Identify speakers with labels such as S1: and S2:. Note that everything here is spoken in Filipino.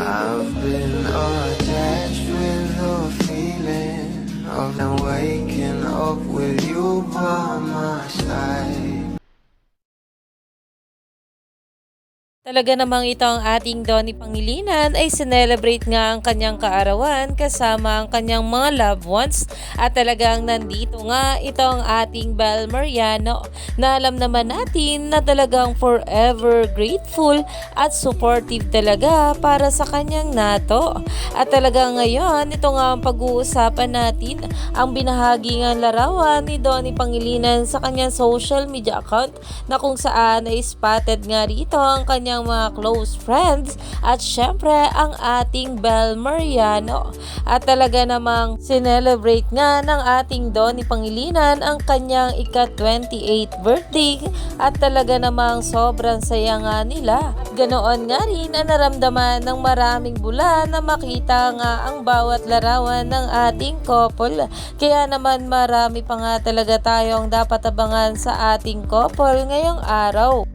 S1: I've been attached with the feeling of now waking up with you by my side.
S2: Talaga namang ito ang ating Donnie Pangilinan ay sinelebrate nga ang kanyang kaarawan kasama ang kanyang mga loved ones at talagang nandito nga itong ating Bel Mariano na alam naman natin na talagang forever grateful at supportive talaga para sa kanyang nato. At talaga ngayon ito nga ang pag-uusapan natin ang binahagi nga larawan ni Donnie Pangilinan sa kanyang social media account na kung saan ay spotted nga rito ang kanyang mga close friends at syempre ang ating Bel Mariano. At talaga namang sinelebrate nga ng ating Donnie Pangilinan ang kanyang ika-28th birthday at talaga namang sobrang saya nga nila. Ganoon nga rin ang naramdaman ng maraming bula na makita nga ang bawat larawan ng ating couple. Kaya naman marami pa nga talaga tayong dapat abangan sa ating couple ngayong araw.